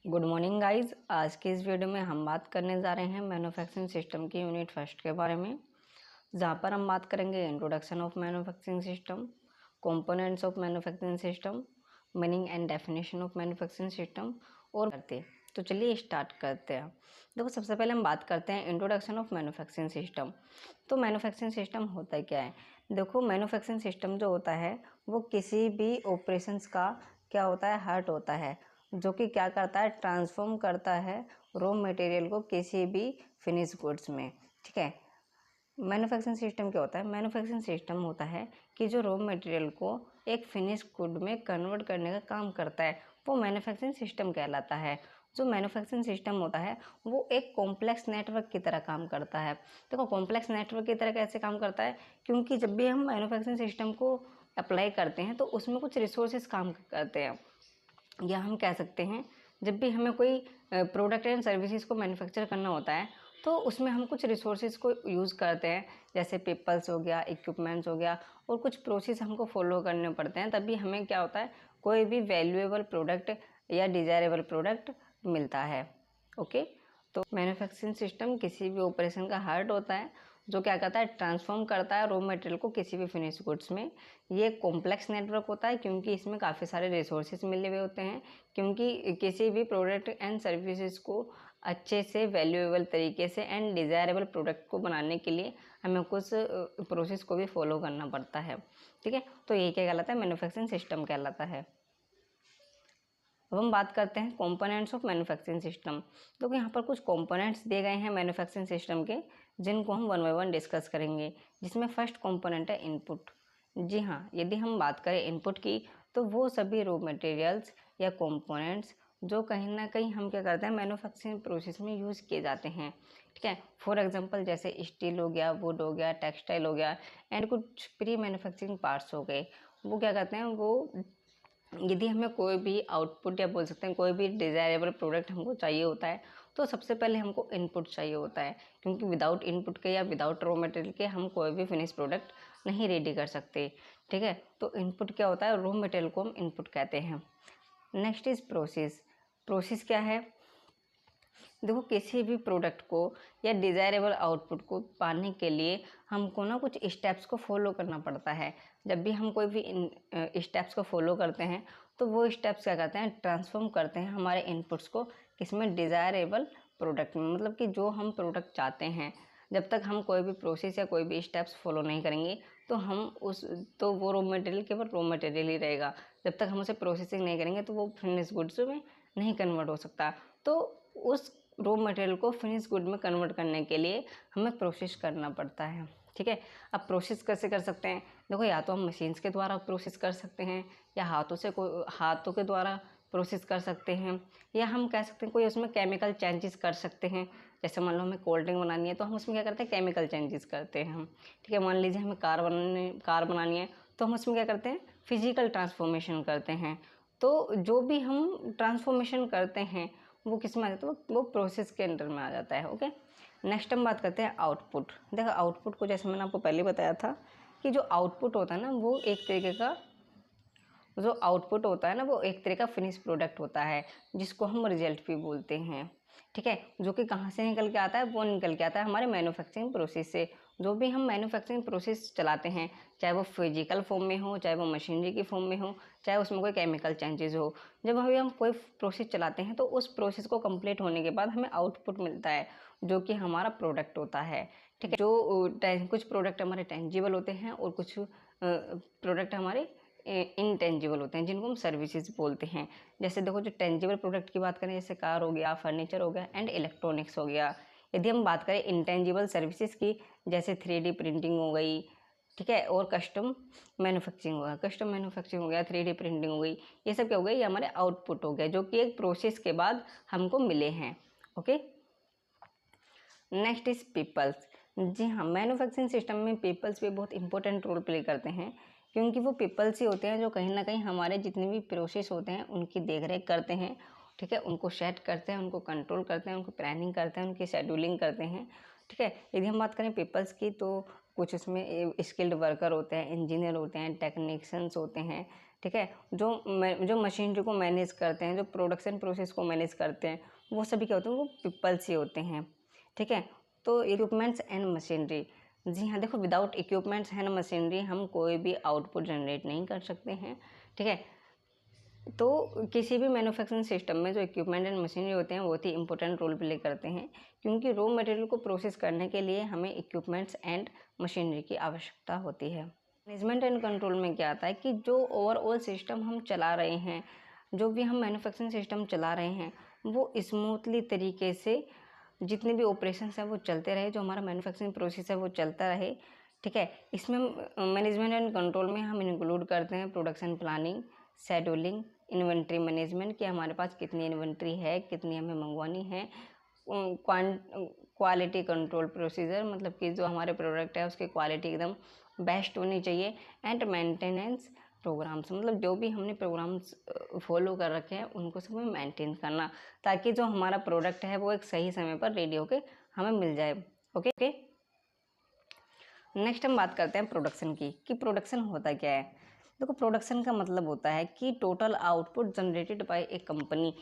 Good morning guys. आज के इस वीडियो में हम बात करने जा रहे हैं मैन्युफैक्चरिंग सिस्टम की यूनिट फर्स्ट के बारे में, जहाँ पर हम बात करेंगे introduction of manufacturing system, components of manufacturing system, meaning and definition of manufacturing system और करते। तो चलिए स्टार्ट करते हैं। देखो, सबसे पहले हम बात करते हैं इंट्रोडक्शन ऑफ मैन्युफैक्चरिंग सिस्टम। तो मैन्युफैक्चरिंग सिस्टम होता है क्या है? देखो, मैन्युफैक्चरिंग सिस्टम जो होता है वो किसी भी ऑपरेशंस का क्या होता है, हार्ट होता है, जो कि क्या करता है, ट्रांसफॉर्म करता है रॉ मटेरियल को किसी भी फिनिश गुड्स में। ठीक है। मैन्युफैक्चरिंग सिस्टम क्या होता है? मैन्युफैक्चरिंग सिस्टम होता है कि जो रॉ मटेरियल को एक फिनिश गुड में कन्वर्ट करने का काम करता है, वो मैन्युफैक्चरिंग सिस्टम कहलाता है। जो मैन्युफैक्चरिंग सिस्टम होता है वो एक कॉम्प्लेक्स नेटवर्क की तरह काम करता है। देखो, कॉम्प्लेक्स नेटवर्क की तरह कैसे काम करता है? क्योंकि जब भी हम मैन्युफैक्चरिंग सिस्टम को अप्लाई करते हैं तो उसमें कुछ रिसोर्सेज काम करते हैं, या हम कह सकते हैं जब भी हमें कोई प्रोडक्ट एंड सर्विसेज को मैन्युफैक्चर करना होता है तो उसमें हम कुछ रिसोर्सेज को यूज़ करते हैं, जैसे पीपल्स हो गया, इक्विपमेंट्स हो गया, और कुछ प्रोसेस हमको फॉलो करने पड़ते हैं, तभी हमें क्या होता है, कोई भी वैल्यूएबल प्रोडक्ट या डिज़ायरेबल प्रोडक्ट मिलता है। ओके। तो मैन्युफैक्चरिंग सिस्टम किसी भी ऑपरेशन का हार्ट होता है, जो क्या करता है, ट्रांसफॉर्म करता है रॉ मटेरियल को किसी भी फिनिश गुड्स में। ये कॉम्प्लेक्स नेटवर्क होता है क्योंकि इसमें काफ़ी सारे रिसोर्सेज मिले हुए होते हैं, क्योंकि किसी भी प्रोडक्ट एंड सर्विसेज को अच्छे से वैल्यूएबल तरीके से एंड डिज़ायरेबल प्रोडक्ट को बनाने के लिए हमें कुछ प्रोसेस को भी फॉलो करना पड़ता है। ठीक है। तो ये क्या कहलाता है, मैन्युफैक्चरिंग सिस्टम कहलाता है। अब हम बात करते हैं कंपोनेंट्स ऑफ मैन्युफैक्चरिंग सिस्टम। तो यहाँ पर कुछ कंपोनेंट्स दिए गए हैं मैन्युफैक्चरिंग सिस्टम के, जिनको हम वन बाय वन डिस्कस करेंगे, जिसमें फर्स्ट कंपोनेंट है इनपुट। जी हाँ, यदि हम बात करें इनपुट की, तो वो सभी रॉ मटेरियल्स या कंपोनेंट्स जो कहीं ना कहीं हम क्या करते हैं, मैन्युफैक्चरिंग प्रोसेस में यूज़ किए जाते हैं। ठीक है। फॉर एग्जांपल जैसे स्टील हो गया, वुड हो गया, टेक्सटाइल हो गया, एंड कुछ प्री मैन्युफैक्चरिंग पार्ट्स हो गए। वो क्या करते हैं, वो यदि हमें कोई भी आउटपुट या बोल सकते हैं कोई भी डिज़ायरेबल प्रोडक्ट हमको चाहिए होता है, तो सबसे पहले हमको इनपुट चाहिए होता है, क्योंकि विदाउट इनपुट के या विदाउट रॉ मटेरियल के हम कोई भी फिनिश प्रोडक्ट नहीं रेडी कर सकते। ठीक है। तो इनपुट क्या होता है, रॉ मटेरियल को हम इनपुट कहते हैं। Next is process. प्रोसेस क्या है? देखो, किसी भी प्रोडक्ट को या डिज़ायरेबल आउटपुट को पाने के लिए हमको ना कुछ स्टेप्स को फॉलो करना पड़ता है। जब भी हम कोई भी स्टेप्स को फॉलो करते हैं तो वो स्टेप्स क्या करते हैं, ट्रांसफॉर्म करते हैं हमारे इनपुट्स को किसमें, डिज़ायरेबल प्रोडक्ट में। मतलब कि जो हम प्रोडक्ट चाहते हैं, जब तक हम कोई भी प्रोसेस या कोई भी स्टेप्स फॉलो नहीं करेंगे तो हम उस तो वो रॉ मटेरियल केवल रॉ मटेरियल ही रहेगा। जब तक हम उसे प्रोसेसिंग नहीं करेंगे तो वो फिनिश गुड्स में नहीं कन्वर्ट हो सकता। तो उस रॉ मटेरियल को फिनिश गुड में कन्वर्ट करने के लिए हमें प्रोसेस करना पड़ता है। ठीक है। अब प्रोसेस कैसे कर सकते हैं? देखो, या तो हम मशीन्स के द्वारा प्रोसेस कर सकते हैं, या हाथों के द्वारा प्रोसेस कर सकते हैं, या हम कह सकते हैं कोई उसमें केमिकल चेंजेस कर सकते हैं। जैसे मान लो हमें कोल्ड ड्रिंक बनानी है तो हम उसमें क्या करते हैं, केमिकल चेंजेस करते हैं हम। ठीक है। मान लीजिए हमें कार बनानी है तो हम उसमें क्या करते हैं, फिजिकल ट्रांसफॉर्मेशन करते हैं। तो जो भी हम ट्रांसफॉर्मेशन करते हैं वो किस में आ जाता है, वो प्रोसेस के अंडर में आ जाता है। ओके। नेक्स्ट हम बात करते हैं आउटपुट। देखो, आउटपुट को जैसे मैंने आपको पहले बताया था कि जो आउटपुट होता है ना, वो एक तरीके का जो आउटपुट होता है ना, वो एक तरह का फिनिश प्रोडक्ट होता है, जिसको हम रिजल्ट भी बोलते हैं। ठीक है। जो कि कहाँ से निकल के आता है, वो निकल के आता है हमारे मैन्युफैक्चरिंग प्रोसेस से। जो भी हम मैन्युफैक्चरिंग प्रोसेस चलाते हैं, चाहे वो फिजिकल फॉर्म में हो, चाहे वो मशीनरी की फॉर्म में हो, चाहे उसमें कोई केमिकल चेंजेस हो, जब अभी हम कोई प्रोसेस चलाते हैं तो उस प्रोसेस को कंप्लीट होने के बाद हमें आउटपुट मिलता है, जो कि हमारा प्रोडक्ट होता है। ठीक है। जो कुछ प्रोडक्ट हमारे टेंजिबल होते हैं और कुछ प्रोडक्ट हमारे इनटेंजिबल होते हैं, जिनको हम सर्विसेज बोलते हैं। जैसे देखो, जो टेंजिबल प्रोडक्ट की बात करें, जैसे कार हो गया, फर्नीचर हो गया, एंड इलेक्ट्रॉनिक्स हो गया। यदि हम बात करें इंटेंजिबल सर्विसेज की, जैसे 3D प्रिंटिंग हो गई, ठीक है, और कस्टम मैन्युफैक्चरिंग हो गया, 3D प्रिंटिंग हो गई, ये सब क्या हो गया, ये हमारे आउटपुट हो गया, जो कि एक प्रोसेस के बाद हमको मिले हैं। ओके। Next is people's. जी हाँ, मैन्युफैक्चरिंग सिस्टम में पीपल्स भी बहुत इंपॉर्टेंट रोल प्ले करते हैं, क्योंकि वो पीपल्स ही होते हैं जो कहीं ना कहीं हमारे जितने भी प्रोसेस होते हैं उनकी देखरेख करते हैं। ठीक है। उनको सेट करते हैं, उनको कंट्रोल करते हैं, उनको प्लानिंग करते हैं, उनकी शेड्यूलिंग करते हैं। ठीक है। यदि हम बात करें पीपल्स की, तो कुछ उसमें स्किल्ड वर्कर होते हैं, इंजीनियर होते हैं, टेक्नीशियंस होते हैं, ठीक है। जो मशीनरी को मैनेज करते हैं, जो प्रोडक्शन प्रोसेस को मैनेज करते हैं, वो सभी क्या होते हैं, वो पीपल्स ही होते हैं। ठीक है। तो इक्विपमेंट्स एंड मशीनरी, जी हाँ, देखो विदाउट इक्विपमेंट्स एंड मशीनरी हम कोई भी आउटपुट जनरेट नहीं कर सकते हैं। ठीक है। तो किसी भी मैन्युफैक्चरिंग सिस्टम में जो इक्विपमेंट एंड मशीनरी होते हैं वो बहुत ही इंपॉर्टेंट रोल प्ले करते हैं, क्योंकि रॉ मटेरियल को प्रोसेस करने के लिए हमें इक्विपमेंट्स एंड मशीनरी की आवश्यकता होती है। मैनेजमेंट एंड कंट्रोल में क्या आता है कि जो ओवरऑल सिस्टम हम चला रहे हैं, जो भी हम मैन्युफैक्चरिंग सिस्टम चला रहे हैं, वो स्मूथली तरीके से जितने भी ऑपरेशंस हैं वो चलते रहे, जो हमारा मैन्युफैक्चरिंग प्रोसेस है वो चलता रहे। ठीक है। इसमें मैनेजमेंट एंड कंट्रोल में हम इंक्लूड करते हैं production planning, scheduling, inventory management, कि हमारे पास कितनी इन्वेंट्री है, कितनी हमें मंगवानी है, क्वालिटी कंट्रोल प्रोसीजर, मतलब कि जो हमारे प्रोडक्ट है उसकी क्वालिटी एकदम बेस्ट होनी चाहिए, एंड मेंटेनेंस प्रोग्राम्स, मतलब जो भी हमने प्रोग्राम्स फॉलो कर रखे हैं उनको सब मेंटेन करना, ताकि जो हमारा प्रोडक्ट है वो एक सही समय पर रेडी होके हमें मिल जाए। ओके। नेक्स्ट हम बात करते हैं प्रोडक्शन की, कि प्रोडक्शन होता क्या है। देखो प्रोडक्शन का मतलब होता है कि total output generated by A company.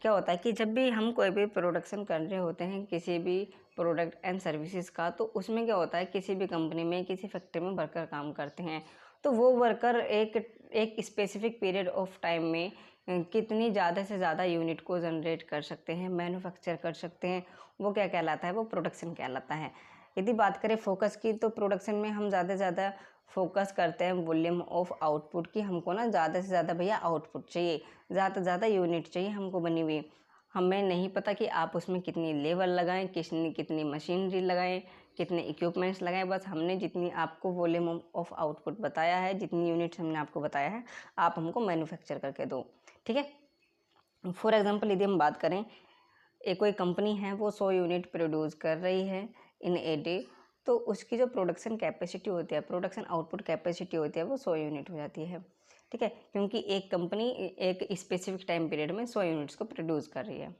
क्या होता है कि जब भी हम कोई भी प्रोडक्शन कर रहे होते हैं किसी भी प्रोडक्ट एंड सर्विसेज का, तो उसमें क्या होता है, किसी भी कंपनी में, किसी फैक्ट्री में वर्कर काम करते हैं, तो वो वर्कर एक स्पेसिफिक पीरियड ऑफ टाइम में कितनी ज़्यादा से ज़्यादा यूनिट को जनरेट कर सकते हैं, मैन्युफैक्चर कर सकते हैं, वो क्या कहलाता है, वो प्रोडक्शन कहलाता है। यदि बात करें फोकस की, तो प्रोडक्शन में हम ज़्यादा से ज़्यादा फोकस करते हैं वॉल्यूम ऑफ आउटपुट की, हमको ना ज़्यादा से ज़्यादा भैया आउटपुट चाहिए, ज़्यादा से ज़्यादा यूनिट चाहिए हमको बनी हुई। हमें नहीं पता कि आप उसमें कितनी लेबर लगाएं, कितनी मशीनरी लगाएं, कितने इक्विपमेंट्स लगाएं, बस हमने जितनी आपको वॉल्यूम ऑफ आउटपुट बताया है, जितनी यूनिट्स हमने आपको बताया है, आप हमको मैन्युफैक्चर करके दो। ठीक है। फॉर एग्जांपल यदि हम बात करें, एक कोई कंपनी है वो 100 यूनिट प्रोड्यूस कर रही है इन ए डे, तो उसकी जो प्रोडक्शन कैपेसिटी होती है, प्रोडक्शन आउटपुट कैपेसिटी होती है, वो 100 यूनिट हो जाती है। ठीक है। क्योंकि एक कंपनी एक स्पेसिफिक टाइम पीरियड में 100 यूनिट्स को प्रोड्यूस कर रही है।